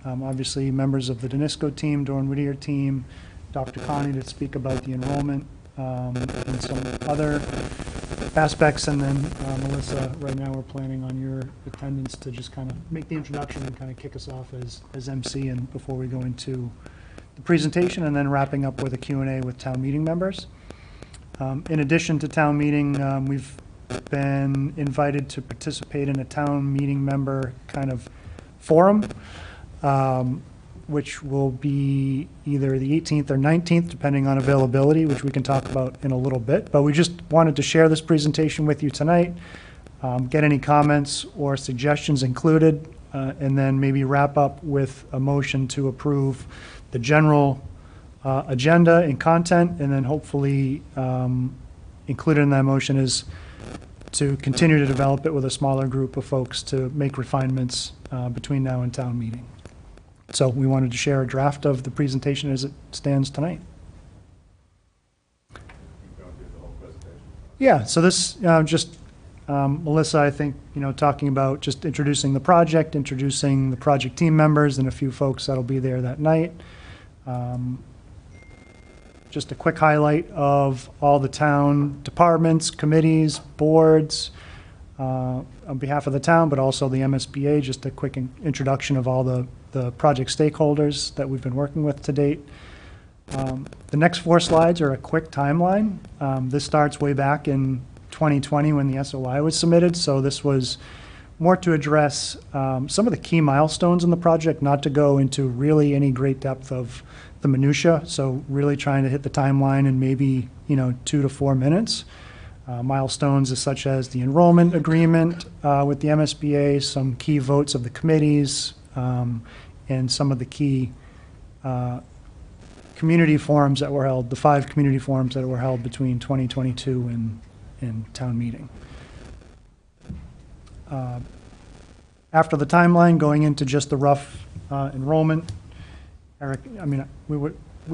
obviously members of the Danisco team, Doran Whittier team, Dr. Connie to speak about the enrollment and some other aspects, and then Melissa, right now we're planning on your attendance to just kind of make the introduction and kind of kick us off as MC, and before we go into the presentation, and then wrapping up with a Q&A with town meeting members. In addition to town meeting, we've been invited to participate in a town meeting member kind of forum, which will be either the 18th or 19th, depending on availability, which we can talk about in a little bit. But we just wanted to share this presentation with you tonight, get any comments or suggestions included, and then maybe wrap up with a motion to approve the general agenda and content, and then hopefully included in that motion is to continue to develop it with a smaller group of folks to make refinements between now and town meeting. So we wanted to share a draft of the presentation as it stands tonight. Yeah, so this just Melissa, I think, talking about just introducing the project team members, and a few folks that'll be there that night. Just a quick highlight of all the town departments, committees, boards, on behalf of the town, but also the MSBA, just a quick introduction of all the project stakeholders that we've been working with to date. The next 4 slides are a quick timeline. This starts way back in 2020 when the SOI was submitted, so this was more to address some of the key milestones in the project, not to go into really any great depth of the minutia, so really trying to hit the timeline in maybe 2 to 4 minutes. Milestones such as the enrollment agreement with the MSBA, some key votes of the committees, and some of the key community forums that were held, the 5 community forums that were held between 2022 and town meeting. After the timeline, going into just the rough enrollment, Eric, I mean, we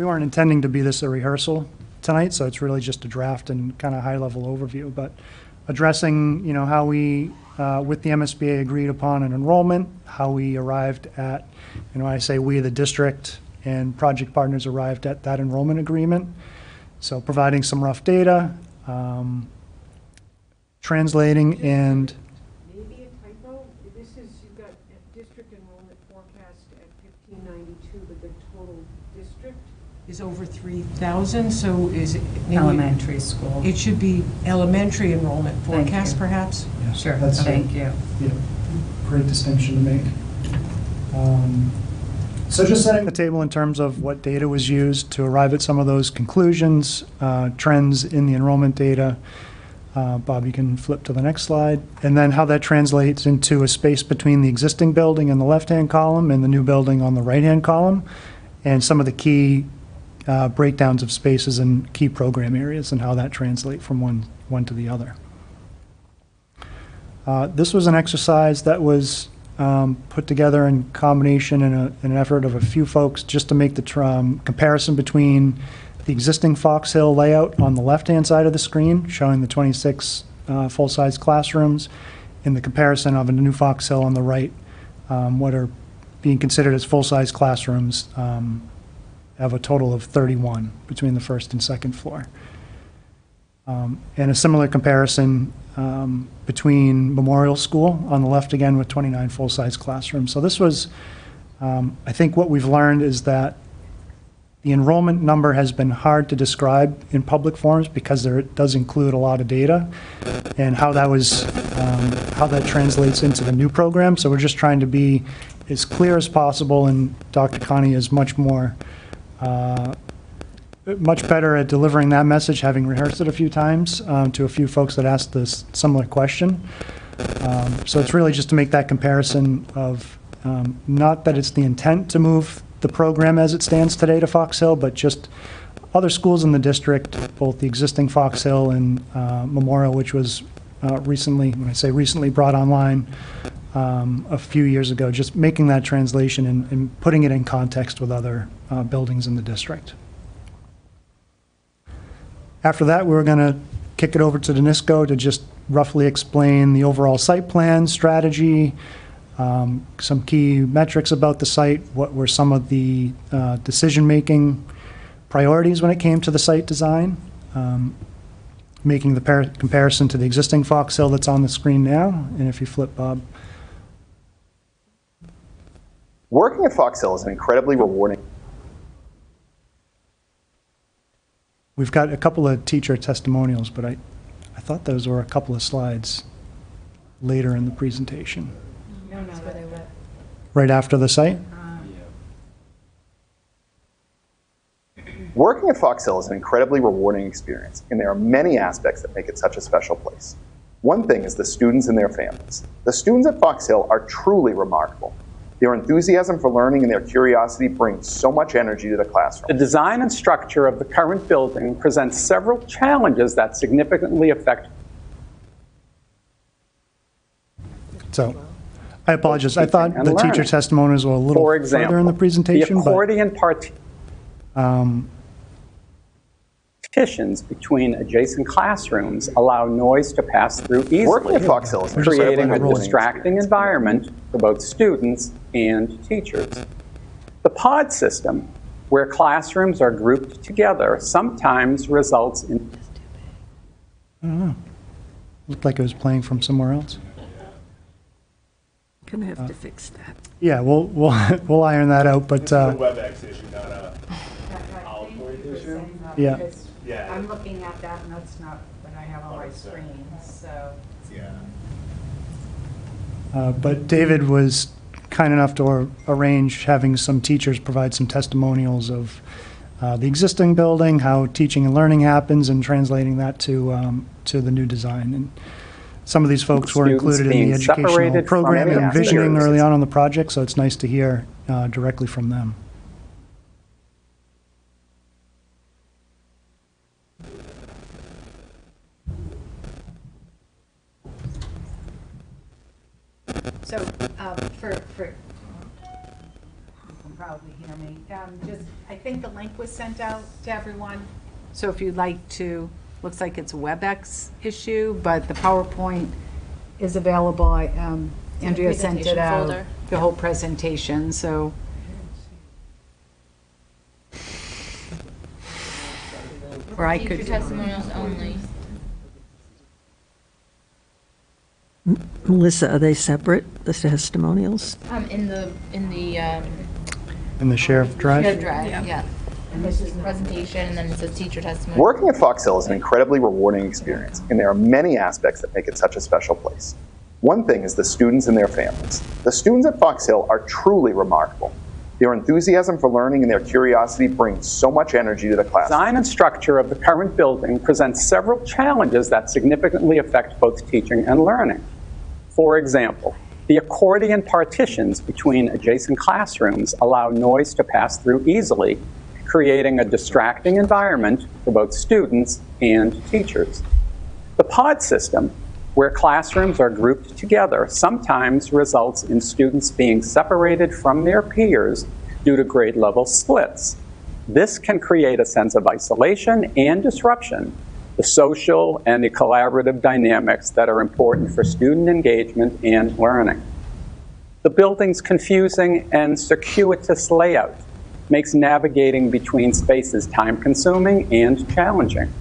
weren't intending to be this a rehearsal tonight, so it's really just a draft and kind of high-level overview, but addressing, how we, with the MSBA, agreed upon an enrollment, how we arrived at, I say we, the district and project partners, arrived at that enrollment agreement. So providing some rough data, translating and... Maybe a typo. This is, you've got a district enrollment forecast at 1592, but the total district is over 3,000, so is it maybe elementary school? It should be elementary enrollment forecast, perhaps? Yeah, Sure, that's thank you. Yeah, great distinction to make. So just setting the table in terms of what data was used to arrive at some of those conclusions, trends in the enrollment data. Bob, you can flip to the next slide. And then how that translates into a space between the existing building in the left-hand column and the new building on the right-hand column, and some of the key breakdowns of spaces and key program areas and how that translates from one to the other. This was an exercise that was put together in combination in an effort of a few folks just to make the comparison between the existing Fox Hill layout on the left-hand side of the screen, showing the 26 full-size classrooms, and the comparison of a new Fox Hill on the right, what are being considered as full-size classrooms, have a total of 31 between the first and second floor. And a similar comparison between Memorial School on the left again with 29 full-size classrooms. So this was, I think what we've learned is that the enrollment number has been hard to describe in public forums because it does include a lot of data, and how that was, how that translates into the new program. So we're just trying to be as clear as possible, and Dr. Connie is much better at delivering that message, having rehearsed it a few times to a few folks that asked this similar question. So it's really just to make that comparison of not that it's the intent to move the program as it stands today to Fox Hill, but just other schools in the district, both the existing Fox Hill and Memorial, which was recently, when I say recently, brought online a few years ago, just making that translation and putting it in context with other buildings in the district. After that, we were going to kick it over to Danisco to just roughly explain the overall site plan strategy, some key metrics about the site, what were some of the decision-making priorities when it came to the site design, making the comparison to the existing Fox Hill that's on the screen now. And if you flip, Bob. Working at Fox Hill is an incredibly rewarding. We've got a couple of teacher testimonials, but I thought those were a couple of slides later in the presentation. No, that's where they went. Right after the site? Working at Fox Hill is an incredibly rewarding experience, and there are many aspects that make it such a special place. One thing is the students and their families. The students at Fox Hill are truly remarkable. Their enthusiasm for learning and their curiosity bring so much energy to the classroom. The design and structure of the current building presents several challenges that significantly affect. So, I apologize. I thought And the teacher learning. testimonials were a little For example, further in the presentation, the but accordion partitions between adjacent classrooms allow noise to pass through Working easily, at Fox Hill is an creating incredibly a rewarding distracting experience. environment for both students and teachers. The pod system, where classrooms are grouped together, sometimes results in looked like it was playing from somewhere else. Gonna have to fix that. Yeah, we'll we'll iron that out, but This is a WebEx issue, not a PowerPoint issue. yeah. Yeah. I'm looking at that, and that's not what I have on my 100%. screen, so. Yeah. But David was kind enough to arrange having some teachers provide some testimonials of the existing building, how teaching and learning happens, and translating that to the new design. And some of these folks were Students included in being the educational separated from programming their and visioning peers. early on the project, so it's nice to hear directly from them. So, you can probably hear me. I think the link was sent out to everyone. So if you'd like to, looks like it's a WebEx issue, but the PowerPoint is available. Andrea sent it presentation out, folder. the whole presentation, so. Or I Teacher could. testimonials only. Melissa, are they separate, the testimonials? In the In the share drive? shared drive, yeah. And this is the presentation, and then it says teacher testimony. Working at Fox Hill is an incredibly rewarding experience, and there are many aspects that make it such a special place. One thing is the students and their families. The students at Fox Hill are truly remarkable. Their enthusiasm for learning and their curiosity bring so much energy to the classroom. Design and structure of the current building presents several challenges that significantly affect both teaching and learning. For example, the accordion partitions between adjacent classrooms allow noise to pass through easily, creating a distracting environment for both students and teachers. The pod system, where classrooms are grouped together, sometimes results in students being separated from their peers due to grade level splits. This can create a sense of isolation and disruption, the social and the collaborative dynamics that are important for student engagement and learning. The building's confusing and circuitous layout makes navigating between spaces time-consuming and challenging.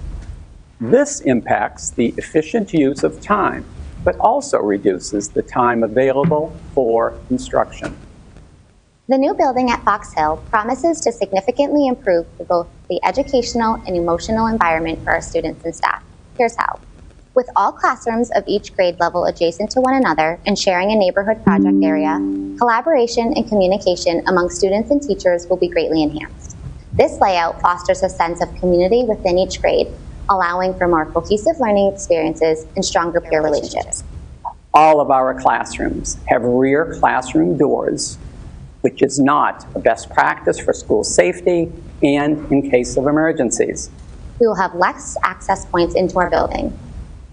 This impacts the efficient use of time, but also reduces the time available for instruction. The new building at Fox Hill promises to significantly improve both the educational and emotional environment for our students and staff. Here's how. With all classrooms of each grade level adjacent to one another and sharing a neighborhood project area, collaboration and communication among students and teachers will be greatly enhanced. This layout fosters a sense of community within each grade, allowing for more cohesive learning experiences and stronger peer relationships. All of our classrooms have rear classroom doors, which is not a best practice for school safety and in case of emergencies. We will have less access points into our building.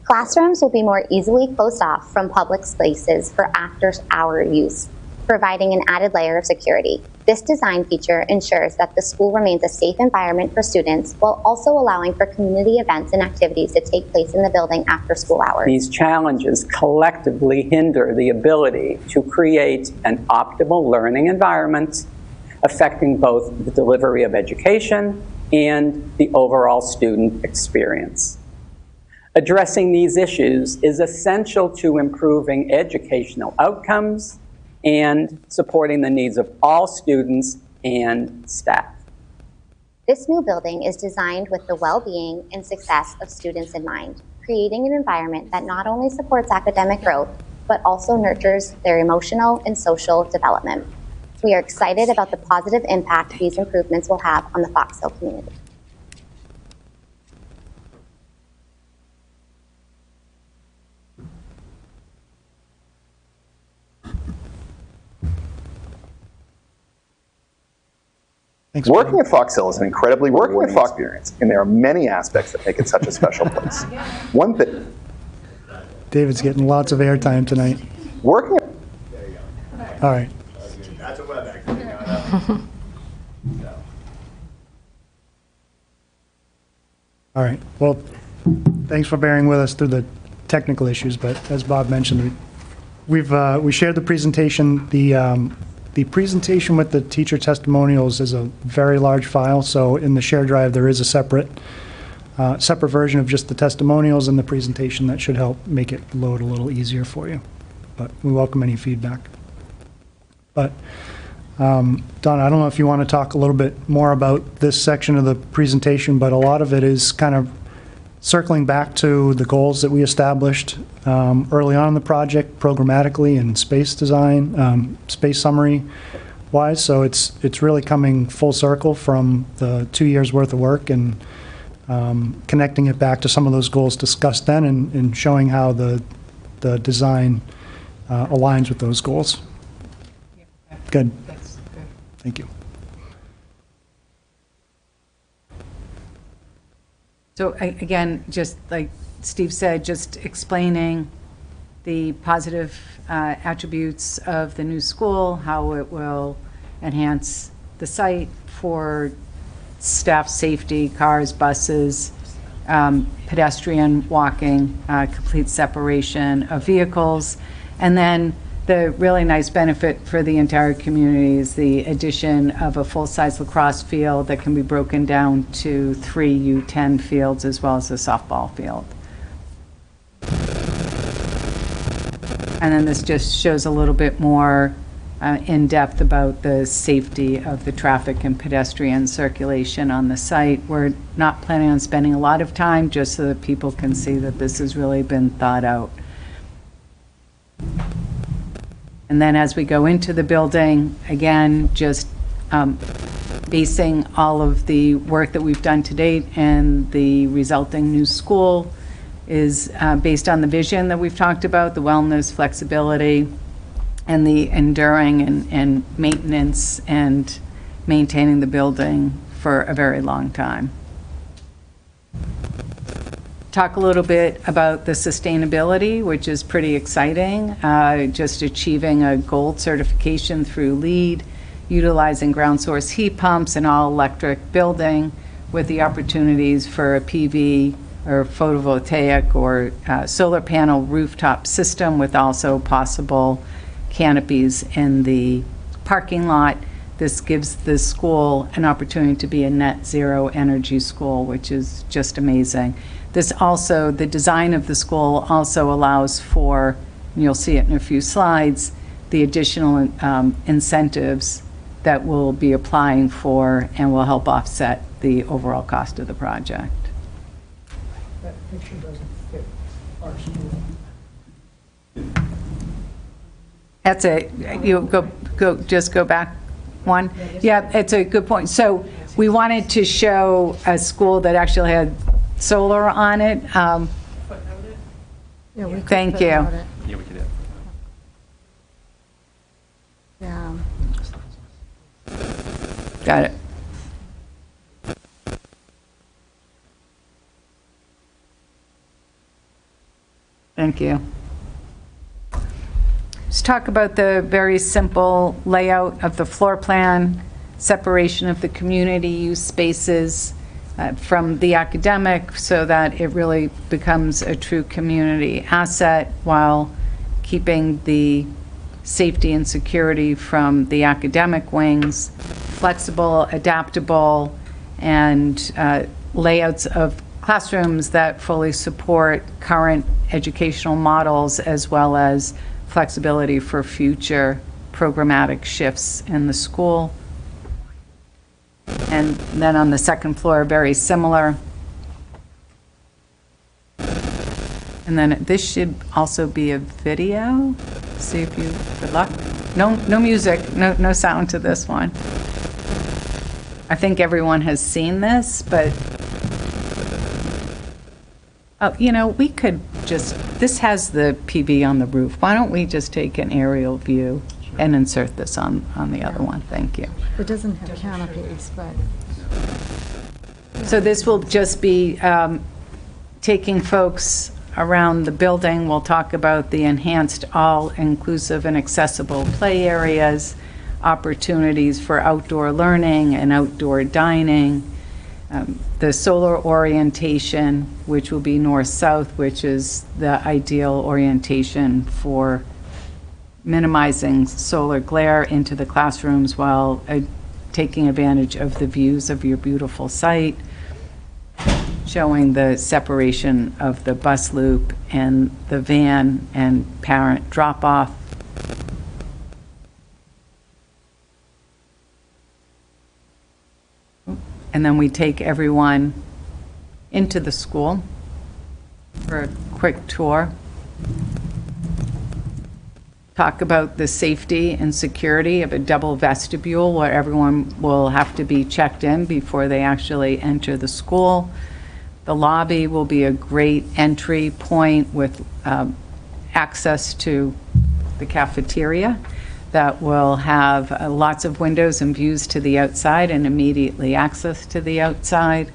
Classrooms will be more easily closed off from public spaces for after-hour use. providing an added layer of security. This design feature ensures that the school remains a safe environment for students while also allowing for community events and activities to take place in the building after school hours. These challenges collectively hinder the ability to create an optimal learning environment, affecting both the delivery of education and the overall student experience. Addressing these issues is essential to improving educational outcomes and supporting the needs of all students and staff. This new building is designed with the well-being and success of students in mind, creating an environment that not only supports academic growth, but also nurtures their emotional and social development. We are excited about the positive impact these improvements will have on the Fox Hill community. Thanks, Working at Fox Hill is an incredibly rewarding experience, and there are many aspects that make it such a special place. One thing, David's getting lots of airtime tonight. working All right. That's a web activity, not a- All right. Well, thanks for bearing with us through the technical issues, but as Bob mentioned, we shared the presentation. The presentation with the teacher testimonials is a very large file, so in the shared drive there is a separate version of just the testimonials and the presentation that should help make it load a little easier for you. But we welcome any feedback. But Donna, I don't know if you want to talk a little bit more about this section of the presentation, but a lot of it is kind of circling back to the goals that we established early on in the project, programmatically and space design, space summary wise. So it's really coming full circle from the 2 years worth of work and connecting it back to some of those goals discussed then and showing how the design aligns with those goals. Good. That's good. Thank you. So again, just like Steve said, just explaining the positive attributes of the new school, how it will enhance the site for staff safety, cars, buses, pedestrian walking, complete separation of vehicles, and then the really nice benefit for the entire community is the addition of a full-size lacrosse field that can be broken down to 3 U10 fields as well as a softball field. And then this just shows a little bit more in depth about the safety of the traffic and pedestrian circulation on the site. We're not planning on spending a lot of time just so that people can see that this has really been thought out. And then as we go into the building, again, just basing all of the work that we've done to date and the resulting new school is based on the vision that we've talked about, the wellness, flexibility, and the enduring and maintenance and maintaining the building for a very long time. Talk a little bit about the sustainability, which is pretty exciting. Just achieving a gold certification through LEED, utilizing ground source heat pumps and all electric building with the opportunities for a PV or photovoltaic or solar panel rooftop system with also possible canopies in the parking lot. This gives the school an opportunity to be a net zero energy school, which is just amazing. This also, the design of the school also allows for, and you'll see it in a few slides, the additional incentives that we'll be applying for and will help offset the overall cost of the project. That picture doesn't fit our school. That's it. You just go back one. Yeah, it's a good point. So we wanted to show a school that actually had solar on it. Yeah, we could Thank you. footnote it. Yeah, we could have. Yeah. Got it. Thank you. Let's talk about the very simple layout of the floor plan, separation of the community use spaces from the academic so that it really becomes a true community asset while keeping the safety and security from the academic wings, flexible, adaptable, and layouts of classrooms that fully support current educational models as well as flexibility for future programmatic shifts in the school. And then on the second floor, very similar. And then this should also be a video. See if you, good luck. No music, no sound to this one. I think everyone has seen this, but we could just, this has the PV on the roof. Why don't we just take an aerial view and insert this on the other one? Thank you. It doesn't have canopies, but. So this will just be taking folks around the building. We'll talk about the enhanced all-inclusive and accessible play areas, opportunities for outdoor learning and outdoor dining, the solar orientation, which will be north-south, which is the ideal orientation for minimizing solar glare into the classrooms while taking advantage of the views of your beautiful site, showing the separation of the bus loop and the van and parent drop-off. And then we take everyone into the school for a quick tour. Talk about the safety and security of a double vestibule where everyone will have to be checked in before they actually enter the school. The lobby will be a great entry point with access to the cafeteria that will have lots of windows and views to the outside and immediately access to the outside.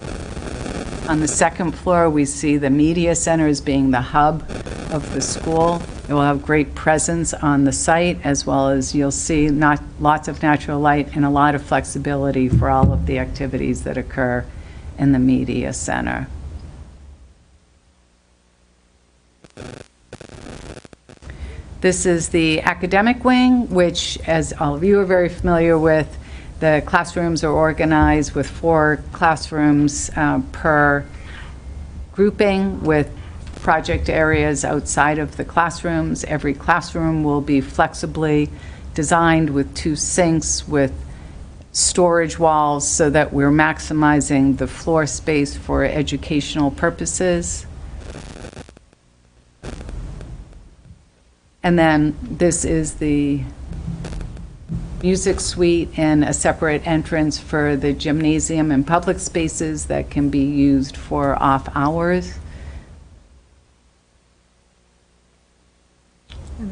On the second floor, we see the media center as being the hub of the school. It will have great presence on the site, as well as you'll see lots of natural light and a lot of flexibility for all of the activities that occur in the media center. This is the academic wing, which, as all of you are very familiar with, the classrooms are organized with 4 classrooms per grouping with project areas outside of the classrooms. Every classroom will be flexibly designed with 2 sinks with storage walls so that we're maximizing the floor space for educational purposes. And then this is the music suite and a separate entrance for the gymnasium and public spaces that can be used for off hours.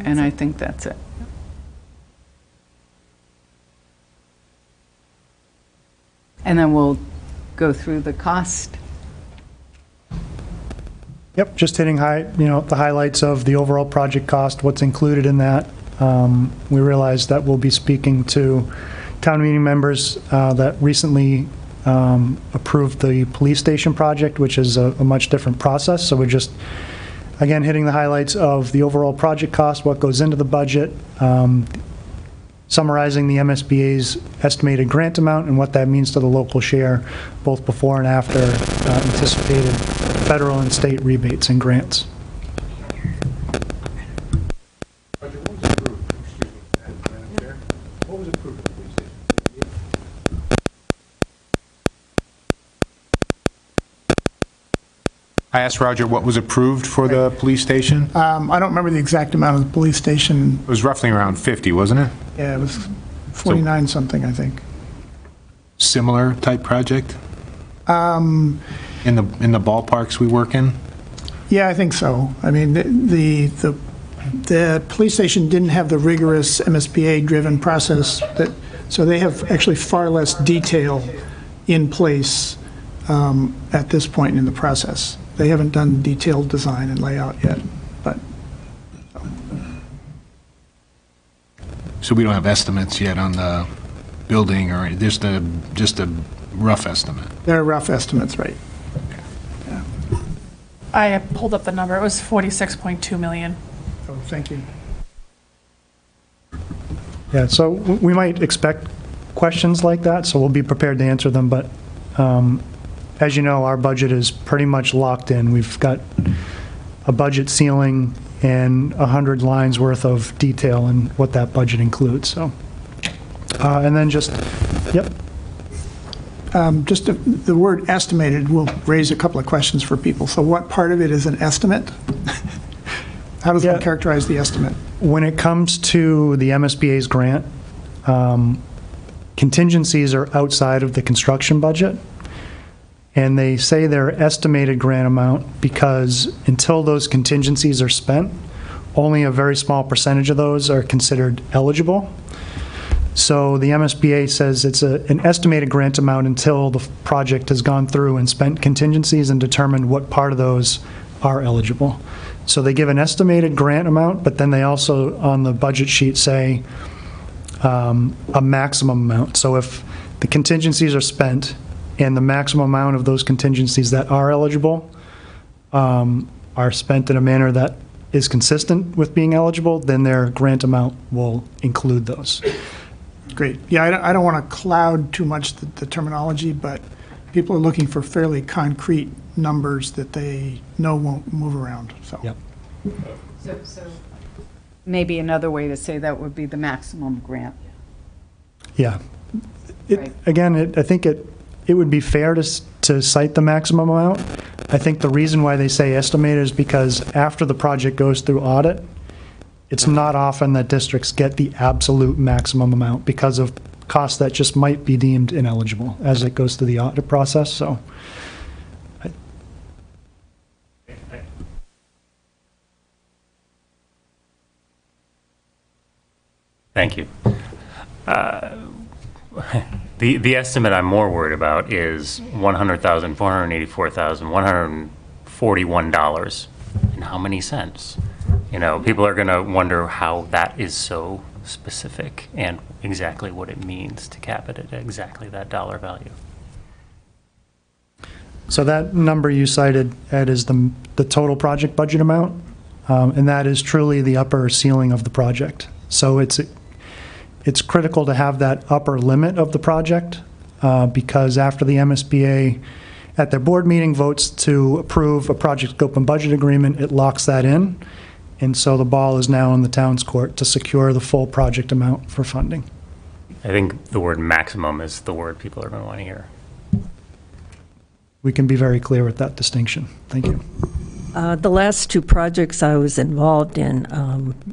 And I think that's it. And then we'll go through the cost. Yep, just hitting the highlights of the overall project cost, what's included in that. We realize that we'll be speaking to town meeting members that recently approved the police station project, which is a much different process. So we're just, again, hitting the highlights of the overall project cost, what goes into the budget, summarizing the MSBA's estimated grant amount and what that means to the local share, both before and after anticipated federal and state rebates and grants. Roger, what was approved? Excuse me, Madam Chair. What was approved at the police station? I asked Roger what was approved for the police station. I don't remember the exact amount of the police station. It was roughly around 50, wasn't it? Yeah, it was 49 something, I think. Similar type project? In the ballparks we work in? Yeah, I think so. I mean, the police station didn't have the rigorous MSBA-driven process, so they have actually far less detail in place at this point in the process. They haven't done detailed design and layout yet, but. So we don't have estimates yet on the building, or just a rough estimate? They're rough estimates, right? I pulled up the number. It was 46.2 million. Oh, thank you. Yeah, so we might expect questions like that, so we'll be prepared to answer them, but as you know, our budget is pretty much locked in. We've got a budget ceiling and 100 lines worth of detail in what that budget includes, so. And then just, yep. Just the word estimated will raise a couple of questions for people. So what part of it is an estimate? How does one characterize the estimate? When it comes to the MSBA's grant, contingencies are outside of the construction budget, and they say their estimated grant amount because until those contingencies are spent, only a very small percentage of those are considered eligible. So the MSBA says it's an estimated grant amount until the project has gone through and spent contingencies and determined what part of those are eligible. So they give an estimated grant amount, but then they also, on the budget sheet, say a maximum amount. So if the contingencies are spent and the maximum amount of those contingencies that are eligible are spent in a manner that is consistent with being eligible, then their grant amount will include those. Great. Yeah, I don't want to cloud too much the terminology, but people are looking for fairly concrete numbers that they know won't move around, so. Yep. So maybe another way to say that would be the maximum grant. Yeah. Right. Again, I think it would be fair to cite the maximum amount. I think the reason why they say estimated is because after the project goes through audit, it's not often that districts get the absolute maximum amount because of costs that just might be deemed ineligible as it goes through the audit process, so. Thank you. The estimate I'm more worried about is $100,484,141. And how many cents? You know, people are going to wonder how that is so specific and exactly what it means to cap it at exactly that dollar value. So that number you cited, Ed, is the total project budget amount, and that is truly the upper ceiling of the project. So it's critical to have that upper limit of the project because after the MSBA at their board meeting votes to approve a project scope and budget agreement, it locks that in. And so the ball is now in the town's court to secure the full project amount for funding. I think the word maximum is the word people are going to want to hear. We can be very clear with that distinction. Thank you. The last two projects I was involved in,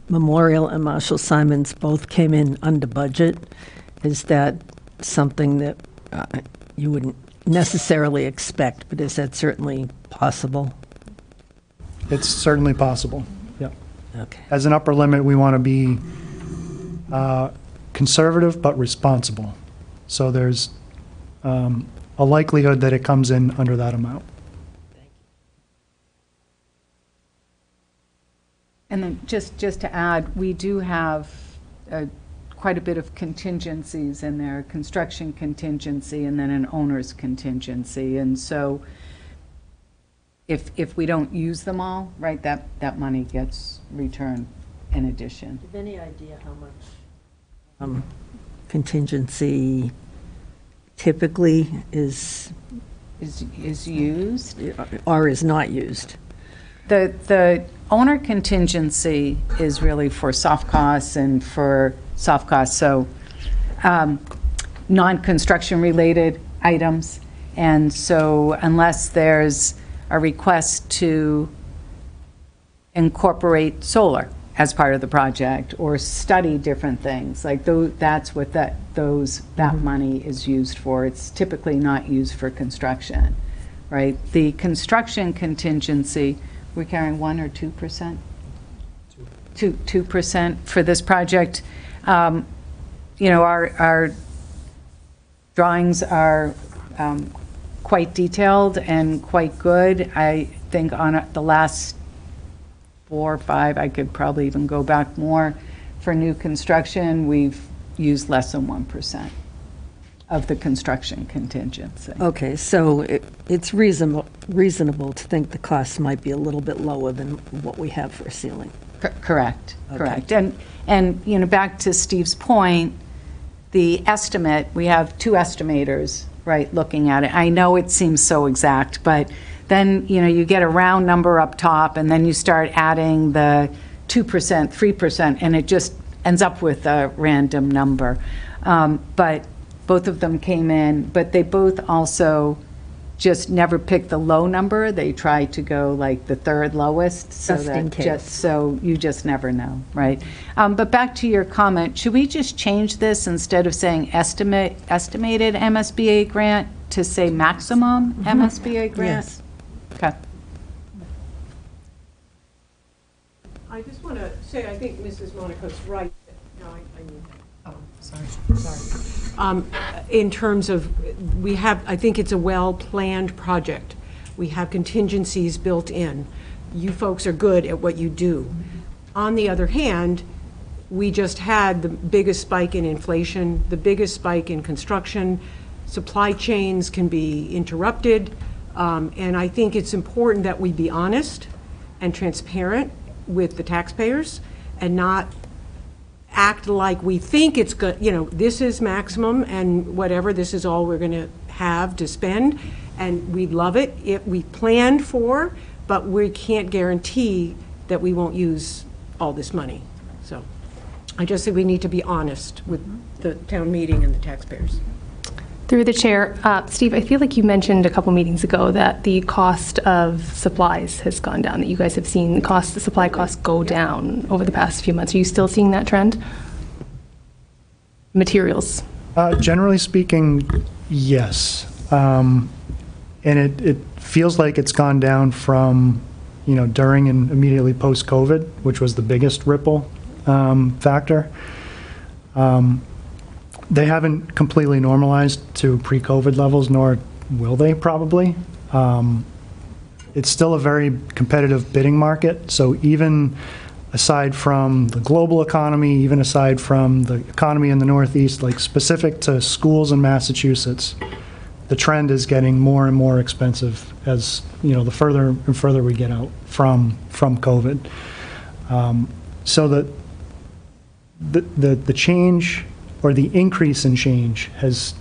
Memorial and Marshall Simons, both came in under budget. Is that something that you wouldn't necessarily expect, but is that certainly possible? It's certainly possible, yeah. Okay. As an upper limit, we want to be conservative but responsible. So there's a likelihood that it comes in under that amount. And then just to add, we do have quite a bit of contingencies in there, construction contingency and then an owner's contingency. And so if we don't use them all, right, that money gets returned in addition. Do you have any idea how much contingency typically is used or is not used? The owner contingency is really for soft costs and for soft costs, so non-construction related items. And so unless there's a request to incorporate solar as part of the project or study different things, like that's what that money is used for. It's typically not used for construction, right? The construction contingency, we're carrying 1 or 2%? 2% for this project. You know, our drawings are quite detailed and quite good. I think on the last 4 or 5, I could probably even go back more, for new construction, we've used less than 1% of the construction contingency. Okay, so it's reasonable to think the costs might be a little bit lower than what we have for ceiling. Correct, Okay. correct. And, you know, back to Steve's point, the estimate, we have two estimators, right, looking at it. I know it seems so exact, but then, you know, you get a round number up top, and then you start adding the 2%, 3%, and it just ends up with a random number. But both of them came in, but they both also just never picked the low number. They tried to go like the third lowest, so Just in that case. so you just never know, right? But back to your comment, should we just change this instead of saying estimated MSBA grant to say maximum MSBA grant? Yes. Okay. I just want to say, I think Mrs. Monaco's right. No, sorry. In terms of, I think it's a well-planned project. We have contingencies built in. You folks are good at what you do. On the other hand, we just had the biggest spike in inflation, the biggest spike in construction. Supply chains can be interrupted. And I think it's important that we be honest and transparent with the taxpayers and not act like we think it's good, you know, this is maximum and whatever, this is all we're going to have to spend. And we love it. We planned for, but we can't guarantee that we won't use all this money. So I just think we need to be honest with the town meeting and the taxpayers. Through the chair, Steve, I feel like you mentioned a couple meetings ago that the cost of supplies has gone down, that you guys have seen the supply costs go down over the past few months. Are you still seeing that trend? Materials. Generally speaking, yes. And it feels like it's gone down from, you know, during and immediately post-COVID, which was the biggest ripple factor. They haven't completely normalized to pre-COVID levels, nor will they probably. It's still a very competitive bidding market, so even aside from the global economy, even aside from the economy in the Northeast, like specific to schools in Massachusetts, the trend is getting more and more expensive as, you know, the further and further we get out from COVID. So the change, or the increase in change, has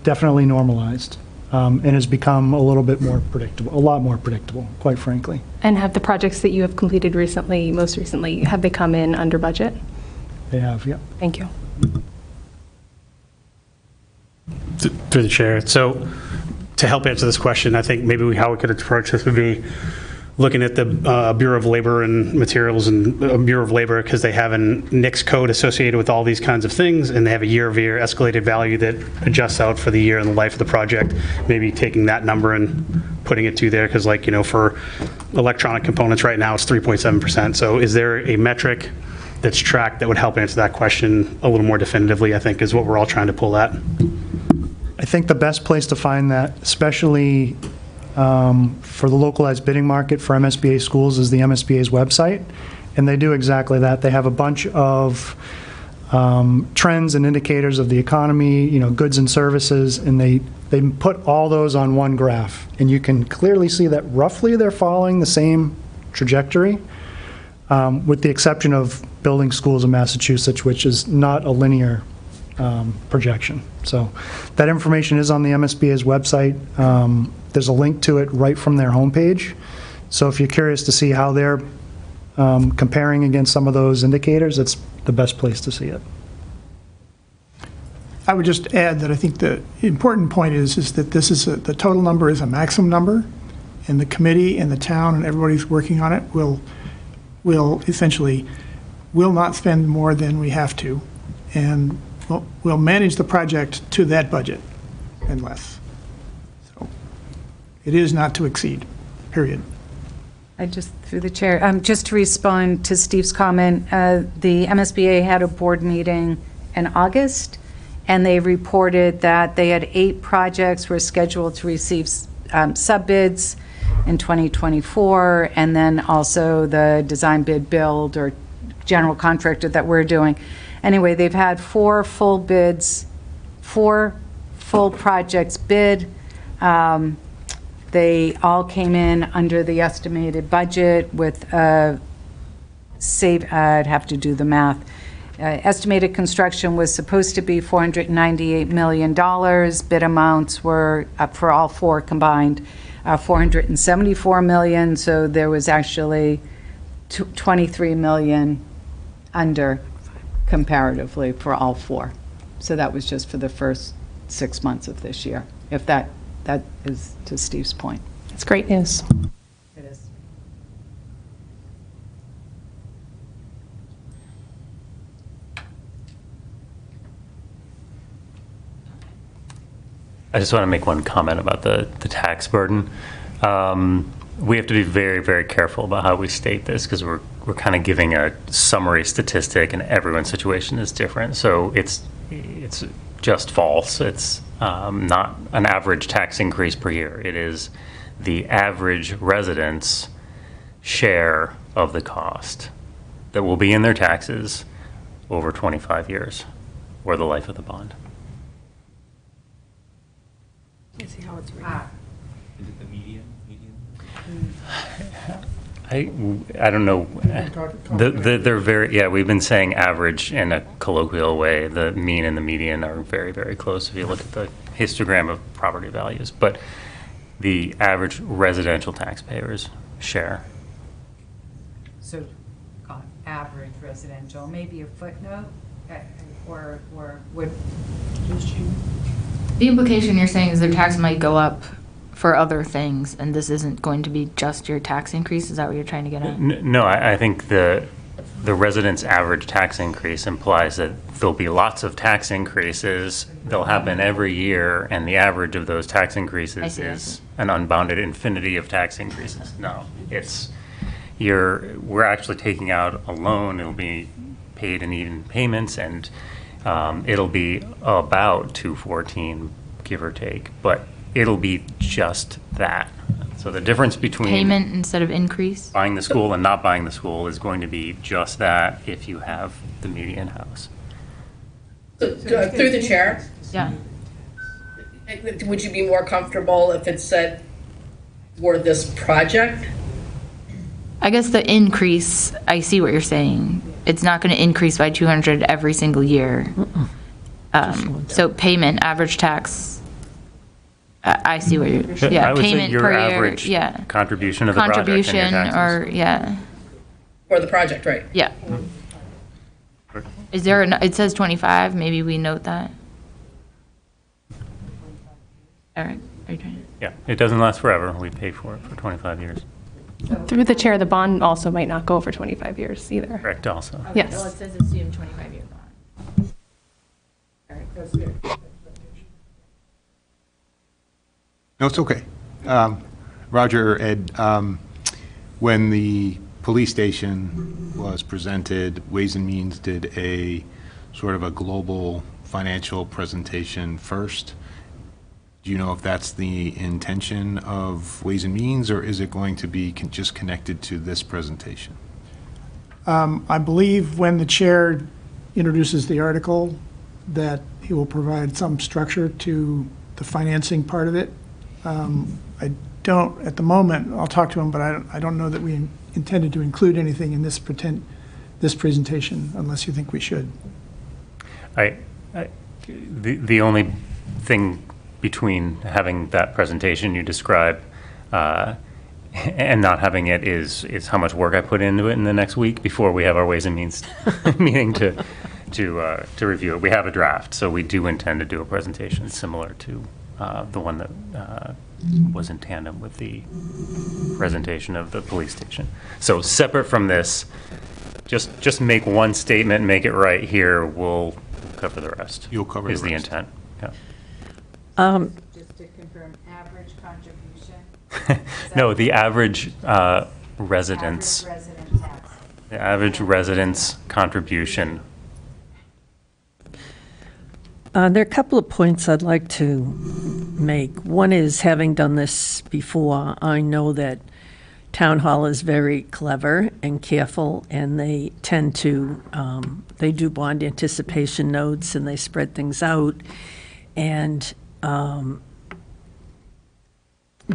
definitely normalized and has become a little bit more predictable, a lot more predictable, quite frankly. And have the projects that you have completed recently, most recently, have they come in under budget? They have, yeah. Thank you. Through the chair. So to help answer this question, I think maybe how we could approach this would be looking at the Bureau of Labor and Materials and Bureau of Labor, because they have a NICS code associated with all these kinds of things, and they have a year-over-year escalated value that adjusts out for the year and the life of the project. Maybe taking that number and putting it to there, because, like, you know, for electronic components right now it's 3.7%. So is there a metric that's tracked that would help answer that question a little more definitively, I think, is what we're all trying to pull at. I think the best place to find that, especially for the localized bidding market for MSBA schools, is the MSBA's website, and they do exactly that. They have a bunch of trends and indicators of the economy, you know, goods and services, and they put all those on one graph, and you can clearly see that roughly they're following the same trajectory, with the exception of building schools in Massachusetts, which is not a linear projection. So that information is on the MSBA's website. There's a link to it right from their homepage. So if you're curious to see how they're comparing against some of those indicators, it's the best place to see it. I would just add that I think the important point is that this is the total number is a maximum number, and the committee and the town and everybody who's working on it will essentially not spend more than we have to, and we'll manage the project to that budget and less. So it is not to exceed, period. I just, through the chair, just to respond to Steve's comment, the MSBA had a board meeting in August, and they reported that they had 8 projects were scheduled to receive sub-bids in 2024, and then also the design bid build or general contractor that we're doing. Anyway, they've had 4 full bids, 4 full projects bid. They all came in under the estimated budget with I'd have to do the math. Estimated construction was supposed to be $498 million. Bid amounts were, for all 4 combined, $474 million. So there was actually $23 million under comparatively for all 4. So that was just for the first 6 months of this year, if that is to Steve's point. It's great news. It is. I just want to make one comment about the tax burden. We have to be very, very careful about how we state this because we're kind of giving a summary statistic, and everyone's situation is different. So it's just false. It's not an average tax increase per year. It is the average resident's share of the cost that will be in their taxes over 25 years or the life of the bond. Let's see how it's written. Is it the median? I don't know. They're very, yeah, we've been saying average in a colloquial way. The mean and the median are very, very close if you look at the histogram of property values. But the average residential taxpayers share. So, average residential, maybe a footnote, or would. The implication you're saying is their tax might go up for other things, and this isn't going to be just your tax increase? Is that what you're trying to get at? No, I think the resident's average tax increase implies that there'll be lots of tax increases. They'll happen every year, and the average of those tax increases is an unbounded infinity of tax increases. No, we're actually taking out a loan. It'll be paid in even payments, and it'll be about 214, give or take, but it'll be just that. So the difference between payment instead of increase, buying the school and not buying the school is going to be just that if you have the median house. So, through the chair, yeah. Would you be more comfortable if it said for this project? I guess the increase, I see what you're saying. It's not going to increase by 200 every single year. So payment, average tax. I see what you're. Yeah, I would payment say your per average year. Yeah, contribution of the project and your taxes. or yeah. For the project, right? Yeah. Is there? It says 25. Maybe we note that. Eric, are you trying to? Yeah, it doesn't last forever. We pay for it for 25 years. Through the chair, the bond also might not go for 25 years either. Correct. Also. Yes. Well, it says assume 25-year bond. That's it. No, it's okay. Roger, Ed, when the police station was presented, Ways and Means did a sort of a global financial presentation first. Do you know if that's the intention of Ways and Means, or is it going to be just connected to this presentation? I believe when the chair introduces the article, that he will provide some structure to the financing part of it. I don't, at the moment, I'll talk to him, but I don't know that we intended to include anything in this presentation unless you think we should. The only thing between having that presentation you described and not having it is how much work I put into it in the next week before we have our Ways and Means meeting to review it. We have a draft, so we do intend to do a presentation similar to the one that was in tandem with the presentation of the police station. So separate from this, just make one statement, make it right here. We'll cover the rest. You'll cover the rest. Is the intent. Yeah. Just to confirm, average contribution? No, the average residence. Average resident tax. The average residence contribution. There are a couple of points I'd like to make. One is, having done this before, I know that Town Hall is very clever and careful, and they tend to, they do bond anticipation notes, and they spread things out. And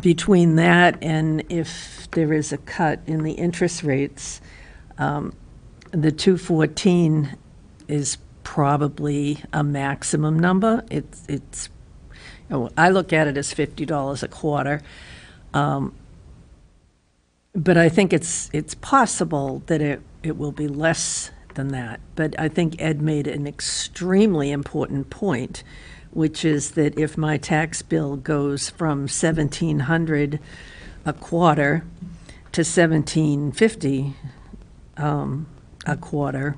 between that and if there is a cut in the interest rates, the 214 is probably a maximum number. It's I look at it as $50 a quarter. But I think it's possible that it will be less than that. But I think Ed made an extremely important point, which is that if my tax bill goes from $1,700 a quarter to $1,750 a quarter,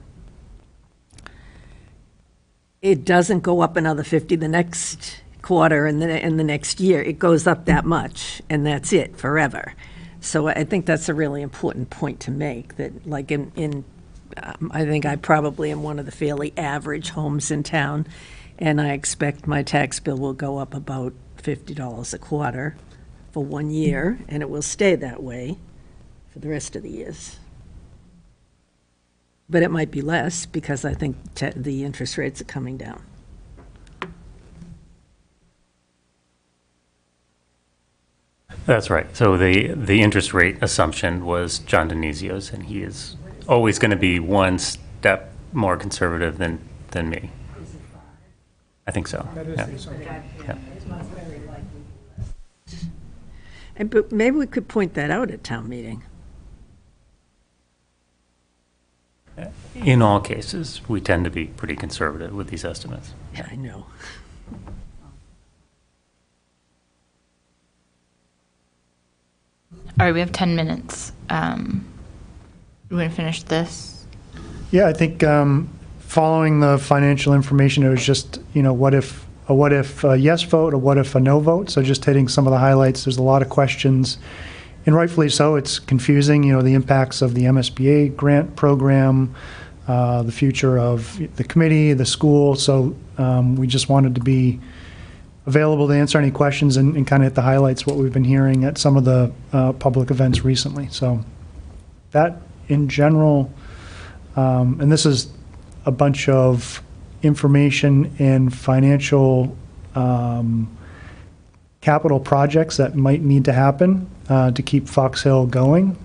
it doesn't go up another 50 the next quarter and the next year. It goes up that much, and that's it forever. So I think that's a really important point to make, that like I think I probably am one of the fairly average homes in town, and I expect my tax bill will go up about $50 a quarter for 1 year, and it will stay that way for the rest of the years. But it might be less because I think the interest rates are coming down. That's right. So the interest rate assumption was John Denizio's, and he is always going to be one step more conservative than me. I think so. That is Yeah. the assumption. Yeah. But maybe we could point that out at town meeting. In all cases, we tend to be pretty conservative with these estimates. Yeah, I know. All right, we have 10 minutes. We're going to finish this. Yeah, I think following the financial information, it was just, what if a yes vote, or what if a no vote? So just hitting some of the highlights. There's a lot of questions, and rightfully so. It's confusing, the impacts of the MSBA grant program, the future of the committee, the school. So we just wanted to be available to answer any questions and kind of hit the highlights, what we've been hearing at some of the public events recently. So that in general, and this is a bunch of information and financial capital projects that might need to happen to keep Fox Hill going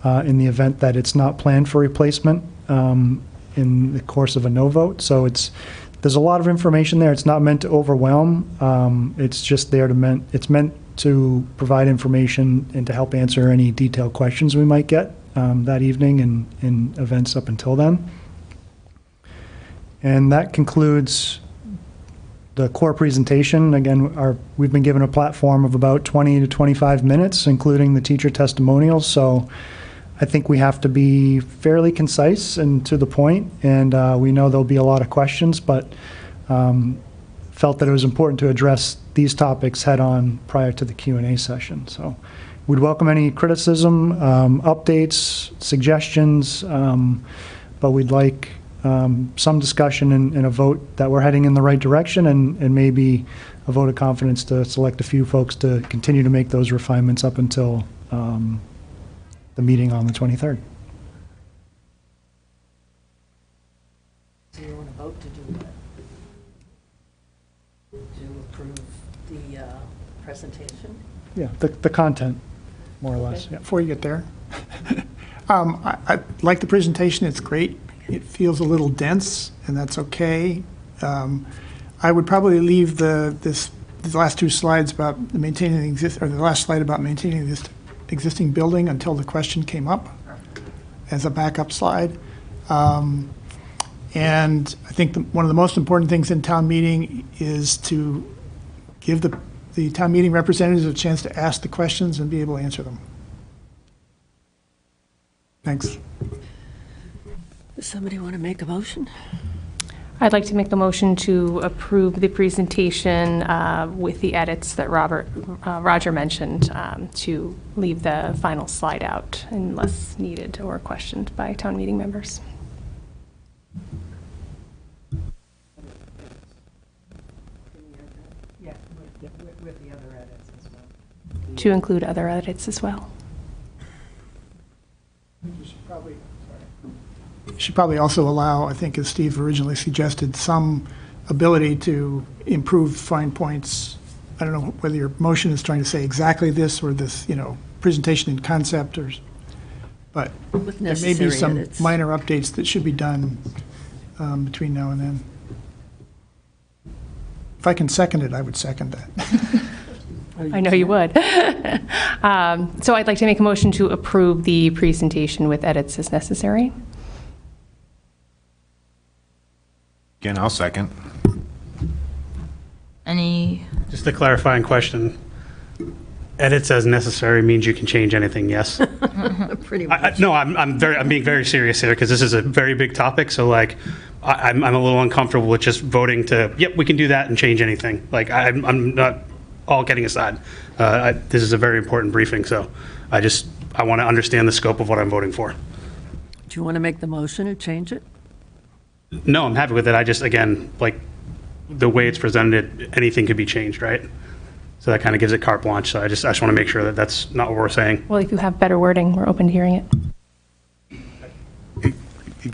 in the event that it's not planned for replacement in the course of a no vote. So there's a lot of information there. It's not meant to overwhelm. It's just there it's meant to provide information and to help answer any detailed questions we might get that evening and in events up until then. And that concludes the core presentation. Again, we've been given a platform of about 20 to 25 minutes, including the teacher testimonials. So I think we have to be fairly concise and to the point, and we know there'll be a lot of questions, but felt that it was important to address these topics head-on prior to the Q&A session. So we'd welcome any criticism, updates, suggestions, but we'd like some discussion and a vote that we're heading in the right direction, and maybe a vote of confidence to select a few folks to continue to make those refinements up until the meeting on the 23rd. So you want to vote to do what? To approve the presentation? Yeah, the content, more or less. Okay. Yeah. Before you get there, I like the presentation. It's great. It feels a little dense, and that's okay. I would probably leave the last two slides about maintaining the last slide about maintaining this existing building until the question came up as a backup slide. And I think one of the most important things in town meeting is to give the town meeting representatives a chance to ask the questions and be able to answer them. Thanks. Does somebody want to make a motion? I'd like to make the motion to approve the presentation with the edits that Roger mentioned, to leave the final slide out unless needed or questioned by town meeting members. Yeah, with the other edits as well. To include other edits as well. Should probably also allow, I think as Steve originally suggested, some ability to improve fine points. I don't know whether your motion is trying to say exactly this or this, presentation in concept but With there may be necessary some edits. minor updates that should be done between now and then. If I can second it, I would second that. I know you would. So I'd like to make a motion to approve the presentation with edits as necessary. Again, I'll second. Any, Just a clarifying question. Edits as necessary means you can change anything, yes? Pretty much. No, I'm being very serious here because this is a very big topic. So like, I'm a little uncomfortable with just voting to, yep, we can do that and change anything. Like, I'm not all kidding aside. This is a very important briefing, so I want to understand the scope of what I'm voting for. Do you want to make the motion or change it? No, I'm happy with it. I just, again, like, the way it's presented, anything could be changed, right? So that kind of gives it carte blanche. So I just want to make sure that that's not what we're saying. Well, if you have better wording, we're open to hearing it.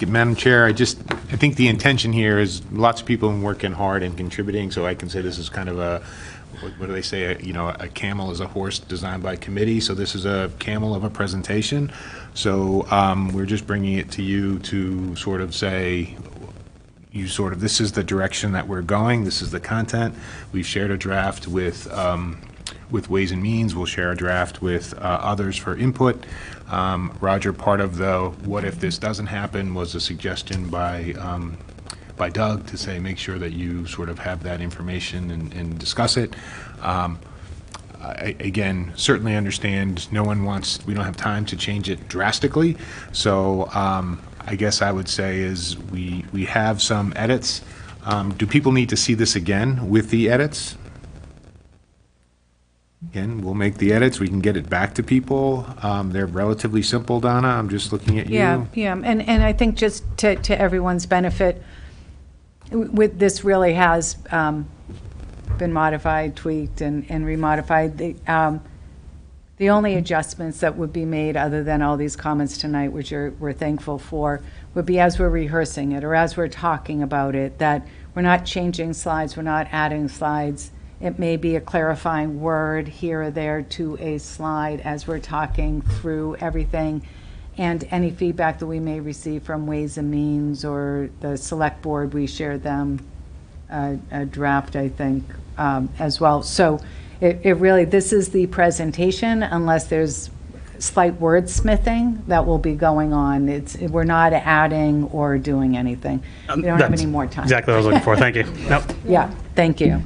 Madam Chair, I think the intention here is lots of people working hard and contributing, so I can say this is kind of a, what do they say, a camel is a horse designed by committee, so this is a camel of a presentation. So we're just bringing it to you to sort of say, this is the direction that we're going, this is the content. We've shared a draft with Ways and Means, we'll share a draft with others for input. Roger, part of the what if this doesn't happen was a suggestion by Doug to say make sure that you sort of have that information and discuss it. Again, certainly understand we don't have time to change it drastically. So I guess I would say is we have some edits. Do people need to see this again with the edits? Again, we'll make the edits. We can get it back to people. They're relatively simple, Donna. I'm just looking at you. Yeah, and I think just to everyone's benefit, with this really has been modified, tweaked, and remodified. The only adjustments that would be made, other than all these comments tonight, which we're thankful for, would be as we're rehearsing it or as we're talking about it, that we're not changing slides, we're not adding slides. It may be a clarifying word here or there to a slide as we're talking through everything. And any feedback that we may receive from Ways and Means or the Select Board, we share them a draft, I think, as well. So it really, this is the presentation, unless there's slight wordsmithing that will be going on. We're not adding or doing anything. We don't have any more time. Exactly what I was looking for. Thank you. Nope. Yeah, thank you.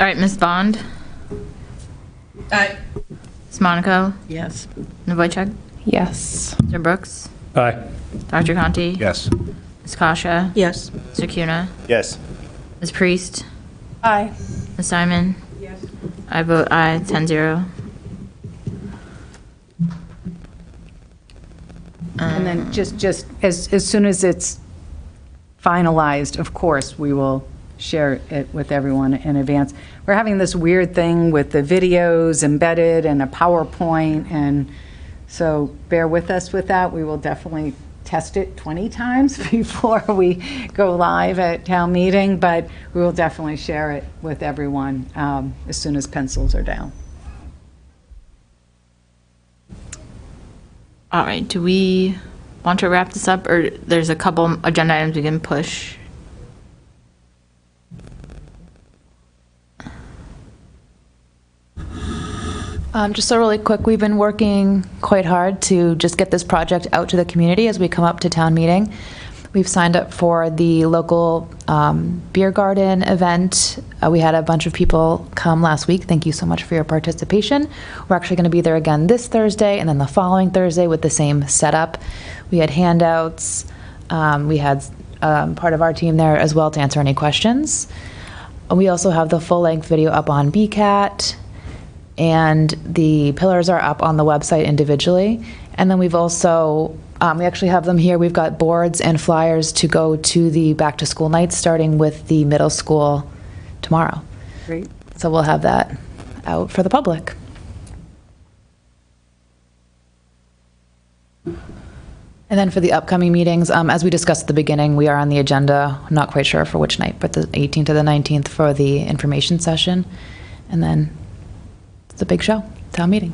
all right, Ms. Bond? Aye. Ms. Monaco? Yes. Ms. Wojcik? Yes. Mr. Brooks? Aye. Dr. Conti? Yes. Ms. Kasha? Yes. Mr. Cuna? Yes. Ms. Priest? Aye. Ms. Simon? Yes. I vote aye, 10-0. And then just as soon as it's finalized, of course, we will share it with everyone in advance. We're having this weird thing with the videos embedded and a PowerPoint, and so bear with us with that. We will definitely test it 20 times before we go live at town meeting, but we will definitely share it with everyone as soon as pencils are down. All right, do we want to wrap this up, or there's a couple agenda items we can push? Just so really quick, we've been working quite hard to just get this project out to the community as we come up to town meeting. We've signed up for the local beer garden event. We had a bunch of people come last week. Thank you so much for your participation. We're actually going to be there again this Thursday and then the following Thursday with the same setup. We had handouts. We had part of our team there as well to answer any questions. We also have the full-length video up on BCAT, and the pillars are up on the website individually. And then we've also, we actually have them here. We've got boards and flyers to go to the back-to-school nights, starting with the middle school tomorrow. Great. So we'll have that out for the public. And then for the upcoming meetings, as we discussed at the beginning, we are on the agenda, I'm not quite sure for which night, but the 18th to the 19th for the information session. And then it's a big show, town meeting.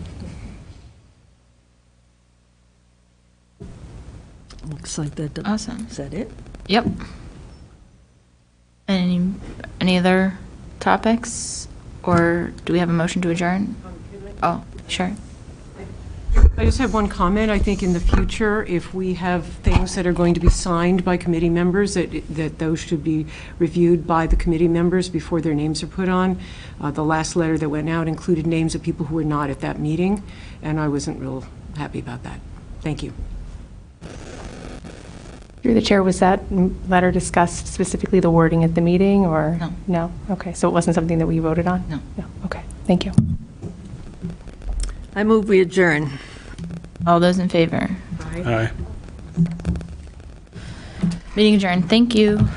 Looks like that. Awesome. Is that it? Yep. Any other topics? Or do we have a motion to adjourn? Oh, sure. I just have one comment. I think in the future, if we have things that are going to be signed by committee members, that those should be reviewed by the committee members before their names are put on. The last letter that went out included names of people who were not at that meeting, and I wasn't real happy about that. Thank you. Through the chair, was that letter discussed specifically the wording at the meeting, or? No. No? Okay, so it wasn't something that we voted on? No. No, okay, thank you. I move we adjourn. All those in favor? Aye. Meeting adjourned. Thank you.